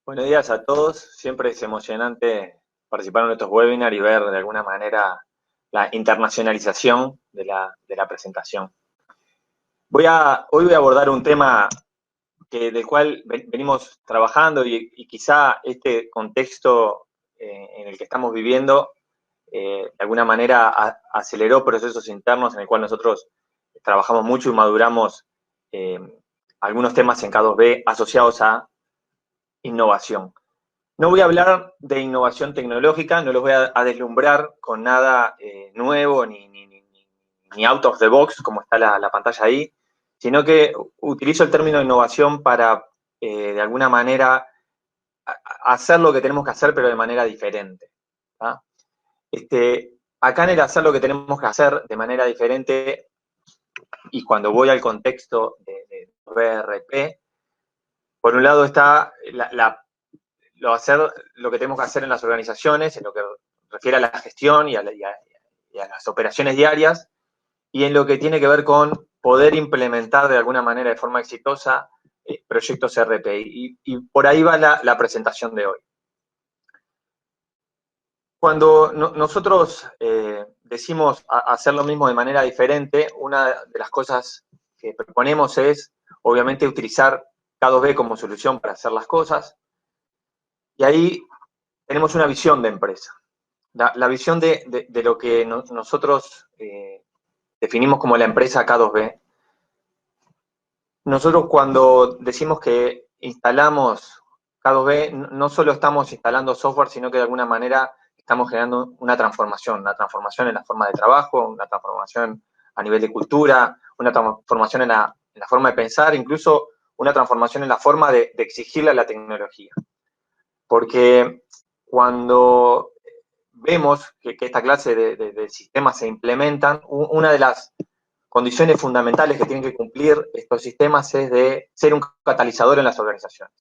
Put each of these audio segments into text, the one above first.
Buenos días a todos. Siempre es emocionante participar en estos webinars y ver de alguna manera la internacionalización de la presentación. Hoy voy a abordar un tema del cual venimos trabajando y quizá este contexto en el que estamos viviendo de alguna manera aceleró procesos internos en el cual nosotros trabajamos mucho y maduramos eh, algunos temas en K2B asociados a innovación. No voy a hablar de innovación tecnológica, no los voy a deslumbrar con nada nuevo ni out of the box, como está la pantalla ahí, sino que utilizo el término innovación para, de alguna manera, hacer lo que tenemos que hacer, pero de manera diferente. ¿tá? Acá en el hacer lo que tenemos que hacer de manera diferente, y cuando voy al contexto de BRP, por un lado está hacer lo que tenemos que hacer en las organizaciones, en lo que refiere a la gestión y a las operaciones diarias, y en lo que tiene que ver con poder implementar de alguna manera de forma exitosa proyectos RP. Y por ahí va la presentación de hoy. Cuando nosotros decimos hacer lo mismo de manera diferente, una de las cosas que proponemos es, obviamente, utilizar K2B como solución para hacer las cosas, y ahí tenemos una visión de empresa. La visión de lo que nosotros definimos como la empresa K2B. Nosotros cuando decimos que instalamos K2B, no solo estamos instalando software, sino que de alguna manera estamos generando una transformación en la forma de trabajo, una transformación a nivel de cultura, una transformación en la forma de pensar, incluso una transformación en la forma de exigirle a la tecnología. Porque cuando vemos que esta clase de sistemas se implementan, una de las condiciones fundamentales que tienen que cumplir estos sistemas es de ser un catalizador en las organizaciones.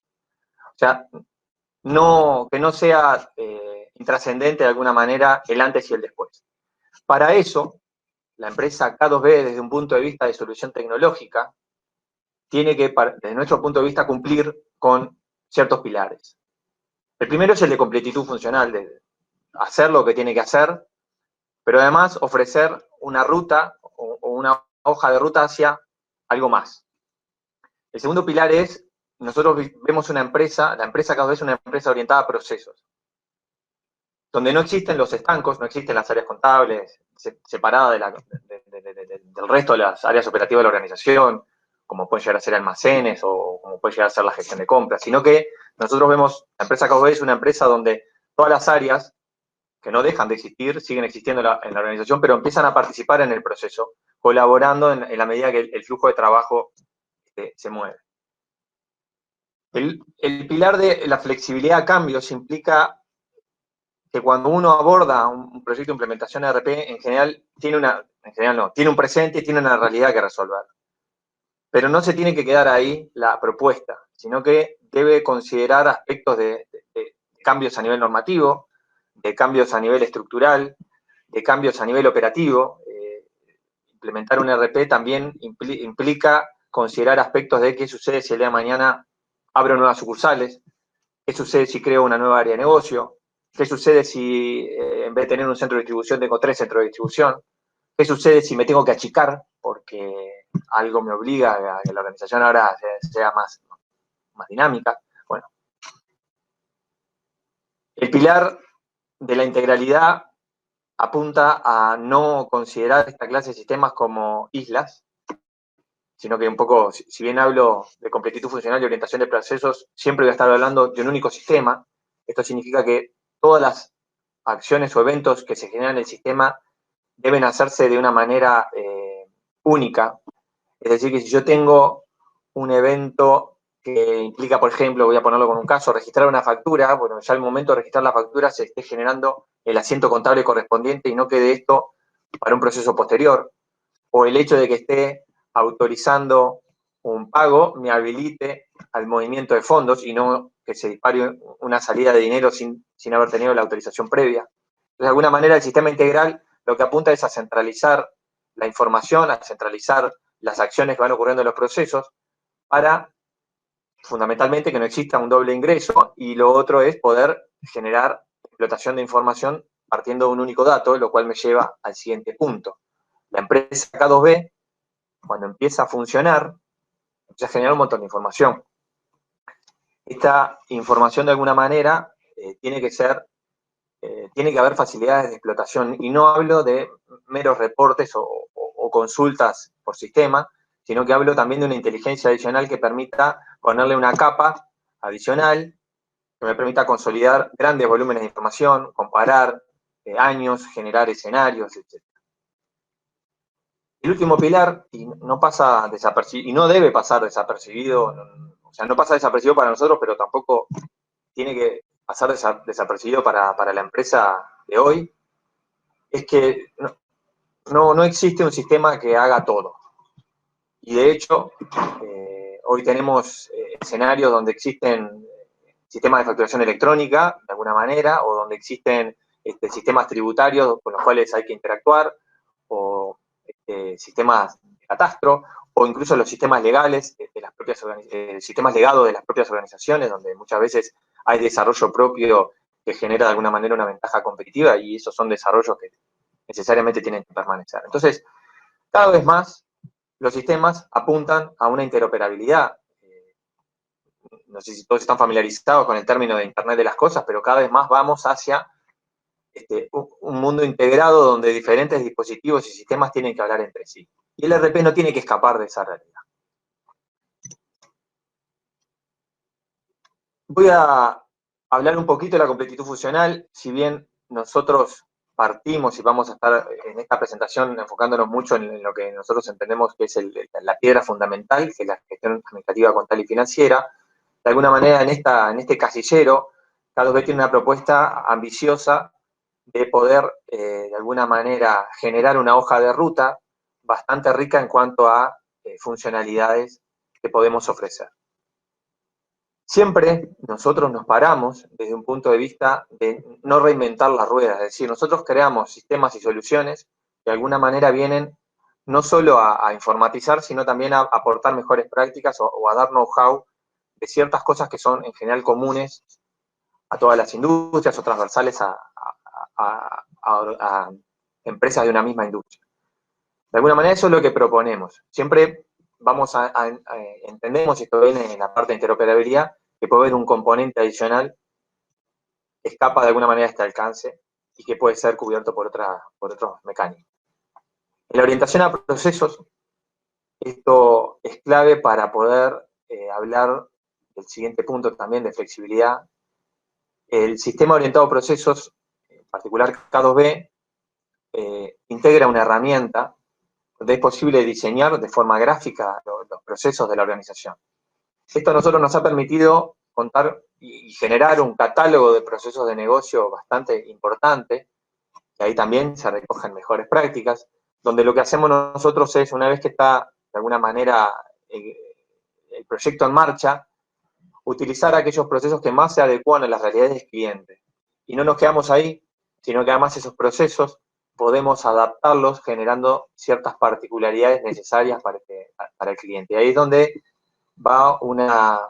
O sea, que no sea intrascendente de alguna manera el antes y el después. Para eso, la empresa K2B, desde un punto de vista de solución tecnológica, tiene que, desde nuestro punto de vista, cumplir con ciertos pilares. El primero es el de completitud funcional, de hacer lo que tiene que hacer, pero además ofrecer una ruta o una hoja de ruta hacia algo más. El segundo pilar es, nosotros vemos una empresa, la empresa K2B es una empresa orientada a procesos, donde no existen los estancos, no existen las áreas contables separadas del resto de las áreas operativas de la organización, como pueden llegar a ser almacenes o como puede llegar a ser la gestión de compras, sino que nosotros vemos, la empresa K2B es una empresa donde todas las áreas que no dejan de existir, siguen existiendo en la organización, pero empiezan a participar en el proceso, colaborando en la medida que el flujo de trabajo se mueve. El pilar de la flexibilidad a cambios implica que cuando uno aborda un proyecto de implementación de ERP, en general tiene un presente y tiene una realidad que resolver. Pero no se tiene que quedar ahí la propuesta, sino que debe considerar aspectos de cambios a nivel normativo, de cambios a nivel estructural, de cambios a nivel operativo. Implementar un ERP también implica considerar aspectos de qué sucede si el día de mañana abro nuevas sucursales, qué sucede si creo una nueva área de negocio, qué sucede si en vez de tener un centro de distribución tengo 3 centros de distribución, qué sucede si me tengo que achicar porque algo me obliga a que la organización ahora sea más dinámica. Bueno, el pilar de la integralidad apunta a no considerar esta clase de sistemas como islas, sino que un poco, si bien hablo de completitud funcional y orientación de procesos, siempre voy a estar hablando de un único sistema. Esto significa que todas las acciones o eventos que se generan en el sistema deben hacerse de una manera única. Es decir, que si yo tengo un evento que implica, por ejemplo, voy a ponerlo con un caso, registrar una factura, bueno, ya al momento de registrar la factura se esté generando el asiento contable correspondiente y no quede esto para un proceso posterior. O el hecho de que esté autorizando un pago me habilite al movimiento de fondos y no que se dispare una salida de dinero sin haber tenido la autorización previa. Entonces, de alguna manera, el sistema integral lo que apunta es a centralizar la información, a centralizar las acciones que van ocurriendo en los procesos para fundamentalmente que no exista un doble ingreso, y lo otro es poder generar explotación de información partiendo de un único dato, lo cual me lleva al siguiente punto. La empresa K2B, cuando empieza a funcionar, empieza a generar un montón de información. Esta información, de alguna manera, tiene que haber facilidades de explotación, y no hablo de meros reportes o consultas por sistema, sino que hablo también de una inteligencia adicional que permita ponerle una capa adicional, que me permita consolidar grandes volúmenes de información, comparar años, generar escenarios, etc. El último pilar, y no pasa desapercibido, y no debe pasar desapercibido, o sea, no pasa desapercibido para nosotros, pero tampoco tiene que pasar desapercibido para la empresa de hoy, es que no existe un sistema que haga todo. Y de hecho, hoy tenemos escenarios donde existen sistemas de facturación electrónica, de alguna manera, o donde existen sistemas tributarios con los cuales hay que interactuar, o sistemas de catastro, o incluso los sistemas legales de las propias sistemas legados de las propias organizaciones, donde muchas veces hay desarrollo propio que genera de alguna manera una ventaja competitiva, y esos son desarrollos que necesariamente tienen que permanecer. Entonces, cada vez más los sistemas apuntan a una interoperabilidad. No sé si todos están familiarizados con el término de Internet de las cosas, pero cada vez más vamos hacia un mundo integrado donde diferentes dispositivos y sistemas tienen que hablar entre sí. Y el ERP no tiene que escapar de esa realidad. Voy a hablar un poquito de la completitud funcional, si bien nosotros partimos y vamos a estar en esta presentación enfocándonos mucho en lo que nosotros entendemos que es la piedra fundamental, que es la gestión administrativa, contable y financiera. De alguna manera, en este casillero, K2B tiene una propuesta ambiciosa de poder, de alguna manera, generar una hoja de ruta bastante rica en cuanto a funcionalidades que podemos ofrecer. Siempre nosotros nos paramos desde un punto de vista de no reinventar la rueda, es decir, nosotros creamos sistemas y soluciones que de alguna manera vienen no solo a informatizar, sino también a aportar mejores prácticas o a dar know-how de ciertas cosas que son en general comunes a todas las industrias o transversales a empresas de una misma industria. De alguna manera eso es lo que proponemos. Siempre entendemos, y esto viene en la parte de interoperabilidad, que puede haber un componente adicional que escapa de alguna manera de este alcance y que puede ser cubierto por otros mecanismos. En la orientación a procesos, esto es clave para poder hablar del siguiente punto también de flexibilidad. El sistema orientado a procesos, en particular K2B, integra una herramienta donde es posible diseñar de forma gráfica los procesos de la organización. Esto a nosotros nos ha permitido contar y generar un catálogo de procesos de negocio bastante importante, que ahí también se recogen mejores prácticas, donde lo que hacemos nosotros es, una vez que está de alguna manera el proyecto en marcha, utilizar aquellos procesos que más se adecuan a las realidades del cliente. Y no nos quedamos ahí, sino que además esos procesos podemos adaptarlos generando ciertas particularidades necesarias para el cliente. Y ahí es donde va una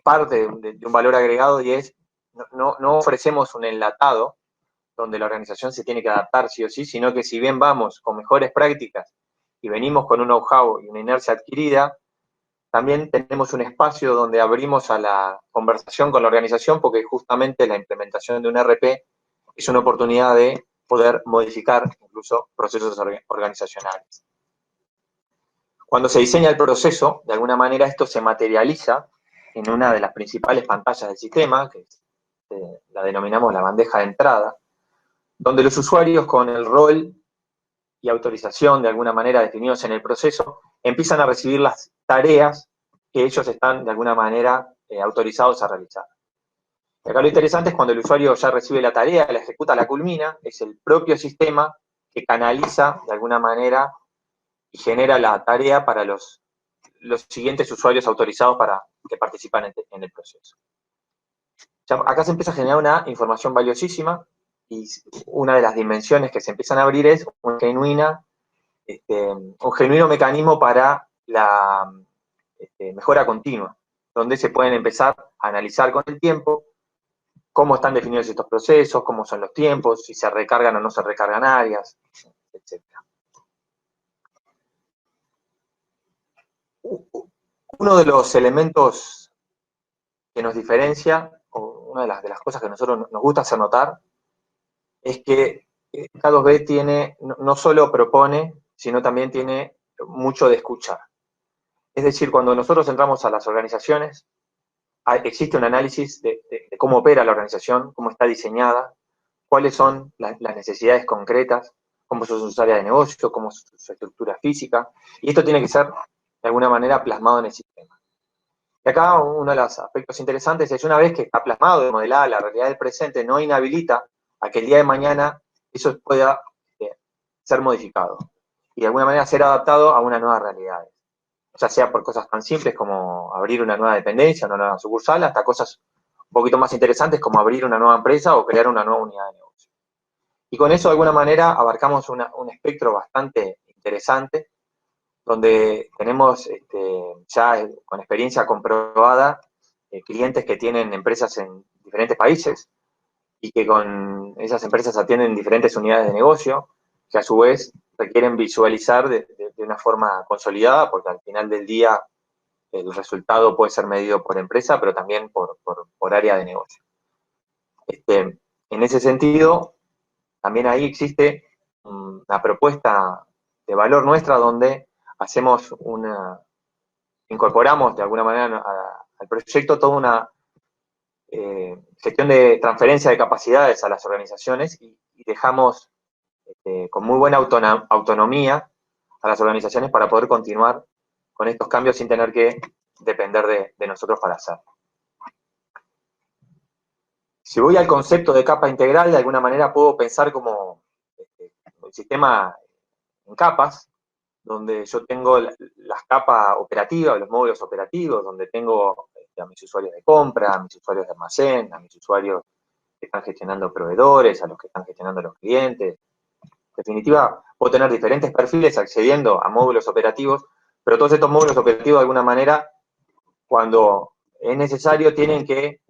parte de un valor agregado, y es, no ofrecemos un enlatado donde la organización se tiene que adaptar sí o sí, sino que si bien vamos con mejores prácticas y venimos con un know-how y una inercia adquirida, también tenemos un espacio donde abrimos a la conversación con la organización, porque justamente la implementación de un ERP es una oportunidad de poder modificar incluso procesos organizacionales. Cuando se diseña el proceso, de alguna manera esto se materializa en una de las principales pantallas del sistema, que la denominamos la bandeja de entrada, donde los usuarios, con el rol y autorización de alguna manera definidos en el proceso, empiezan a recibir las tareas que ellos están de alguna manera autorizados a realizar. Y acá lo interesante es cuando el usuario ya recibe la tarea, la ejecuta, la culmina, es el propio sistema que canaliza de alguna manera y genera la tarea para los siguientes usuarios autorizados para que participan en el proceso. Ya, acá se empieza a generar una información valiosísima, y una de las dimensiones que se empiezan a abrir es un genuino mecanismo para la mejora continua, donde se pueden empezar a analizar con el tiempo cómo están definidos estos procesos, cómo son los tiempos, si se recargan o no se recargan áreas, etc. Uno de los elementos que nos diferencia, o una de las cosas que a nosotros nos gusta hacer notar, es que K2B tiene, no solo propone, sino también tiene mucho de escuchar. Es decir, cuando nosotros entramos a las organizaciones, existe un análisis de cómo opera la organización, cómo está diseñada, cuáles son las necesidades concretas, cómo son sus áreas de negocio, cómo es su estructura física, y esto tiene que ser, de alguna manera, plasmado en el sistema. Y acá uno de los aspectos interesantes es, una vez que está plasmado y modelada la realidad del presente, no inhabilita a que el día de mañana eso pueda ser modificado y de alguna manera ser adaptado a una nueva realidad. Ya sea por cosas tan simples como abrir una nueva dependencia, una nueva sucursal, hasta cosas un poquito más interesantes como abrir una nueva empresa o crear una nueva unidad de negocio. Y con eso, de alguna manera, abarcamos un espectro bastante interesante, donde tenemos ya con experiencia comprobada clientes que tienen empresas en diferentes países y que con esas empresas atienden diferentes unidades de negocio, que a su vez requieren visualizar de una forma consolidada, porque al final del día el resultado puede ser medido por empresa, pero también por área de negocio. En ese sentido, también ahí existe una propuesta de valor nuestra donde hacemos incorporamos de alguna manera al proyecto toda una gestión de transferencia de capacidades a las organizaciones y dejamos con muy buena autonomía a las organizaciones para poder continuar con estos cambios sin tener que depender de nosotros para hacerlo. Si voy al concepto de capa integral, de alguna manera puedo pensar como el sistema en capas, donde yo tengo las capas operativas, los módulos operativos, donde tengo a mis usuarios de compra, a mis usuarios de almacén, a mis usuarios que están gestionando proveedores, a los que están gestionando los clientes. En definitiva, puedo tener diferentes perfiles accediendo a módulos operativos, pero todos estos módulos operativos de alguna manera, cuando es necesario, tienen que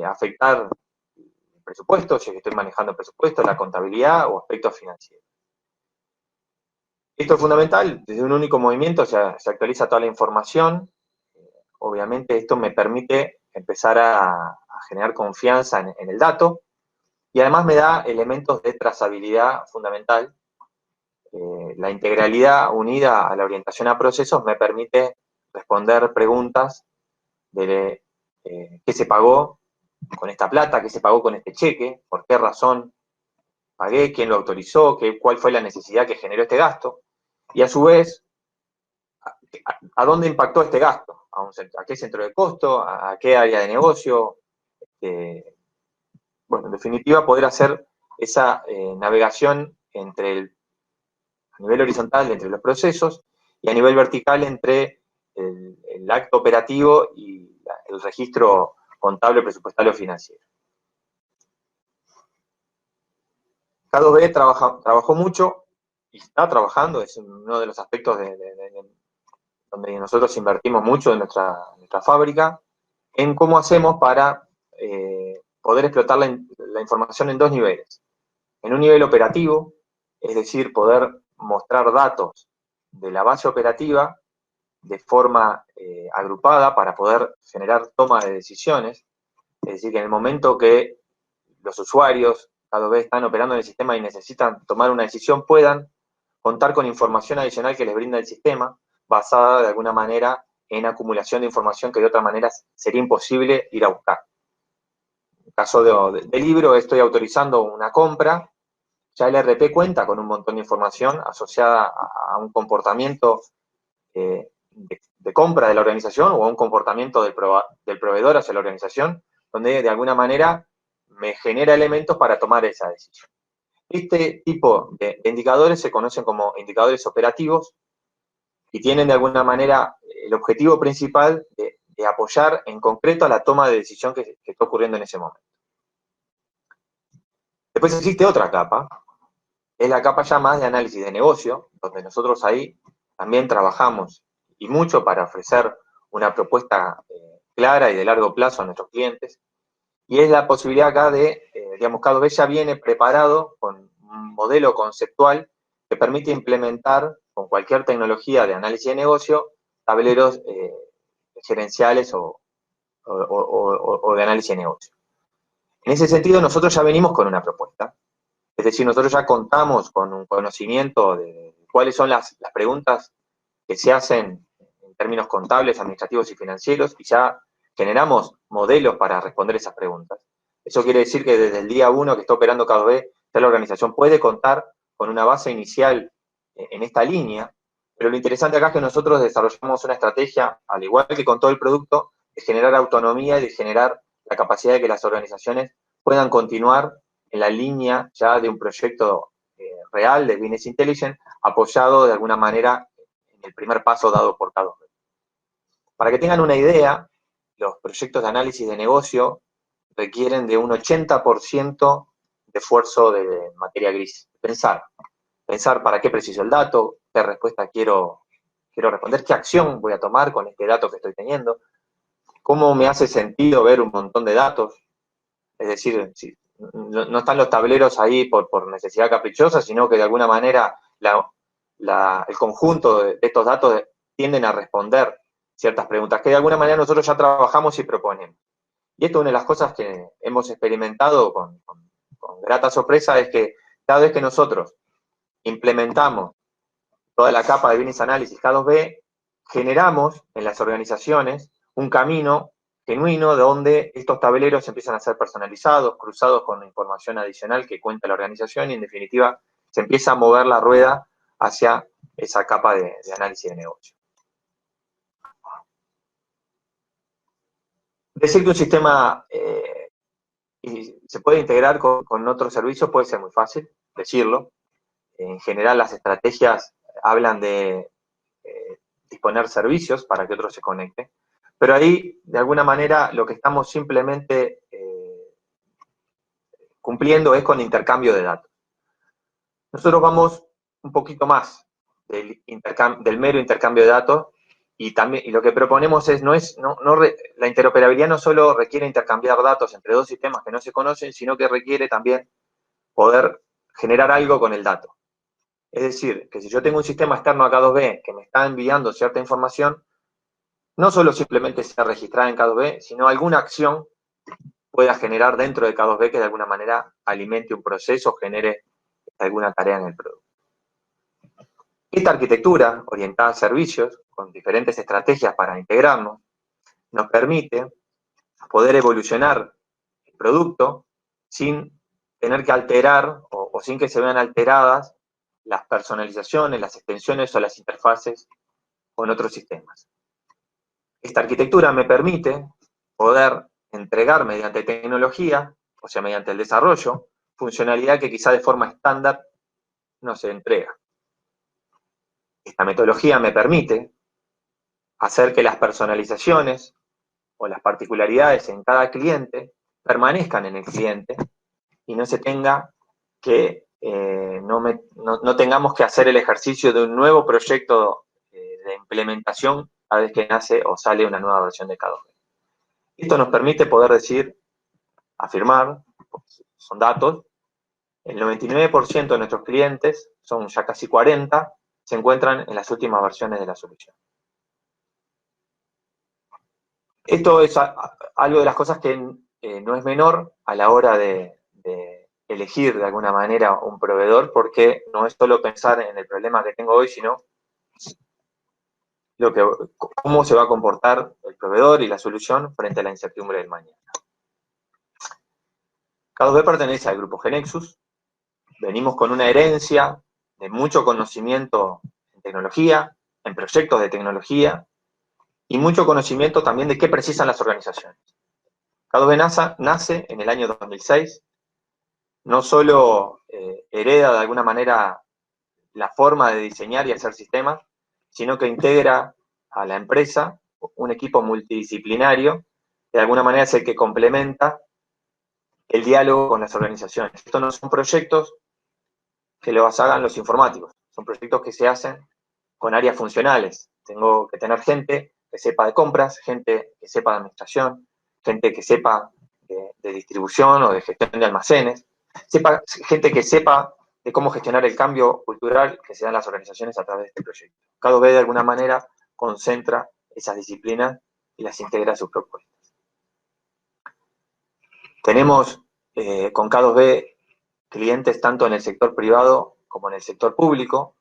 afectar el presupuesto, si estoy manejando el presupuesto, la contabilidad o aspectos financieros. Esto es fundamental, desde un único movimiento se actualiza toda la información. Obviamente esto me permite empezar a generar confianza en el dato y además me da elementos de trazabilidad fundamental. La integralidad unida a la orientación a procesos me permite responder preguntas de qué se pagó con esta plata, qué se pagó con este cheque, por qué razón pagué, quién lo autorizó, cuál fue la necesidad que generó este gasto, y a su vez, ¿a dónde impactó este gasto? ¿A qué centro de costo? ¿A qué área de negocio? Bueno, en definitiva, poder hacer esa navegación a nivel horizontal entre los procesos y a nivel vertical entre el acto operativo y el registro contable, presupuestario, financiero. K2B trabajó mucho y está trabajando, es uno de los aspectos donde nosotros invertimos mucho en nuestra fábrica, en cómo hacemos para poder explotar la información en dos niveles. En un nivel operativo, es decir, poder mostrar datos de la base operativa de forma agrupada para poder generar toma de decisiones, es decir, que en el momento que los usuarios cada vez están operando en el sistema y necesitan tomar una decisión, puedan contar con información adicional que les brinda el sistema, basada de alguna manera en acumulación de información que de otra manera sería imposible ir a buscar. En el caso de libro, estoy autorizando una compra, ya el RP cuenta con un montón de información asociada a un comportamiento de compra de la organización o a un comportamiento del proveedor hacia la organización, donde de alguna manera me genera elementos para tomar esa decisión. Este tipo de indicadores se conocen como indicadores operativos y tienen de alguna manera el objetivo principal de apoyar en concreto a la toma de decisión que está ocurriendo en ese momento. Después existe otra capa, es la capa ya más de análisis de negocio, donde nosotros ahí también trabajamos y mucho para ofrecer una propuesta clara y de largo plazo a nuestros clientes. Y es la posibilidad acá de, digamos, K2B ya viene preparado con un modelo conceptual que permite implementar con cualquier tecnología de análisis de negocio tableros gerenciales o de análisis de negocio. En ese sentido, nosotros ya venimos con una propuesta. Es decir, nosotros ya contamos con un conocimiento de cuáles son las preguntas que se hacen en términos contables, administrativos y financieros, y ya generamos modelos para responder esas preguntas. Eso quiere decir que desde el día 1 que está operando K2B, ya la organización puede contar con una base inicial en esta línea, pero lo interesante acá es que nosotros desarrollamos una estrategia, al igual que con todo el producto, de generar autonomía y de generar la capacidad de que las organizaciones puedan continuar en la línea ya de un proyecto real de Business Intelligence, apoyado de alguna manera en el primer paso dado por K2B. Para que tengan una idea, los proyectos de análisis de negocio requieren de un 80% de esfuerzo de materia gris. Pensar para qué preciso el dato, qué respuesta quiero responder, qué acción voy a tomar con este dato que estoy teniendo, cómo me hace sentido ver un montón de datos. Es decir, si no están los tableros ahí por necesidad caprichosa, sino que de alguna manera el conjunto de estos datos tienden a responder ciertas preguntas que de alguna manera nosotros ya trabajamos y proponemos. Y esto es una de las cosas que hemos experimentado con grata sorpresa, es que cada vez que nosotros implementamos toda la capa de Business Analysis K2B, generamos en las organizaciones un camino genuino donde estos tableros empiezan a ser personalizados, cruzados con información adicional que cuenta la organización y en definitiva se empieza a mover la rueda hacia esa capa de análisis de negocio. Decir que un sistema se puede integrar con otros servicios puede ser muy fácil, decirlo. En general las estrategias hablan de disponer servicios para que otros se conecten, pero ahí de alguna manera lo que estamos simplemente cumpliendo es con intercambio de datos. Nosotros vamos un poquito más del mero intercambio de datos y lo que proponemos es, la interoperabilidad no solo requiere intercambiar datos entre dos sistemas que no se conocen, sino que requiere también poder generar algo con el dato. Es decir, que si yo tengo un sistema externo a K2B que me está enviando cierta información, no solo simplemente sea registrada en K2B, sino alguna acción pueda generar dentro de K2B que de alguna manera alimente un proceso, genere alguna tarea en el producto. Esta arquitectura orientada a servicios, con diferentes estrategias para integrarnos, nos permite poder evolucionar el producto sin tener que alterar o sin que se vean alteradas las personalizaciones, las extensiones o las interfaces con otros sistemas. Esta arquitectura me permite poder entregar mediante tecnología, o sea, mediante el desarrollo, funcionalidad que quizá de forma estándar no se entrega. Esta metodología me permite hacer que las personalizaciones o las particularidades en cada cliente permanezcan en el cliente y no se tenga que, no tengamos que hacer el ejercicio de un nuevo proyecto de implementación cada vez que nace o sale una nueva versión de K2B. Esto nos permite poder decir, afirmar, son datos, el 99% de nuestros clientes, son ya casi 40, se encuentran en las últimas versiones de la solución. Esto es algo de las cosas que no es menor a la hora de elegir de alguna manera un proveedor, porque no es solo pensar en el problema que tengo hoy, sino cómo se va a comportar el proveedor y la solución frente a la incertidumbre del mañana. K2B pertenece al grupo Genexus. Venimos con una herencia de mucho conocimiento en tecnología, en proyectos de tecnología, y mucho conocimiento también de qué precisan las organizaciones. K2B nace en el año 2006, no solo hereda de alguna manera la forma de diseñar y hacer sistemas, sino que integra a la empresa un equipo multidisciplinario que de alguna manera es el que complementa el diálogo con las organizaciones. Estos no son proyectos que los hagan los informáticos, son proyectos que se hacen con áreas funcionales. Tengo que tener gente que sepa de compras, gente que sepa de administración, gente que sepa de distribución o de gestión de almacenes, gente que sepa de cómo gestionar el cambio cultural que se da en las organizaciones a través de este proyecto. K2B de alguna manera concentra esas disciplinas y las integra a sus propuestas. Tenemos con K2B clientes tanto en el sector privado como en el sector público.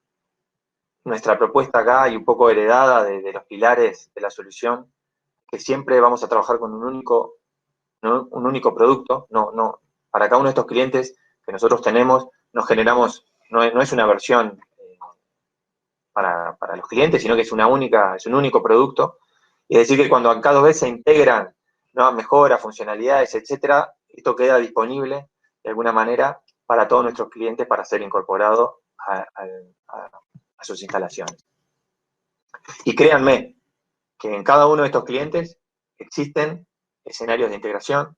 Nuestra propuesta acá, y un poco heredada de los pilares de la solución, que siempre vamos a trabajar con un único producto. Para cada uno de estos clientes que nosotros tenemos, nos generamos, no es una versión para los clientes, sino que es un único producto. Y es decir, que cuando a K2B se integran nuevas mejoras, funcionalidades, etcétera, esto queda disponible de alguna manera para todos nuestros clientes para ser incorporado a sus instalaciones. Y créanme que en cada uno de estos clientes existen escenarios de integración,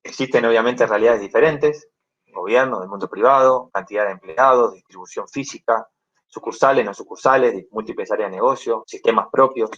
existen obviamente realidades diferentes, gobierno, del mundo privado, cantidad de empleados, distribución física, sucursales, no sucursales, múltiples áreas de negocio, sistemas propios,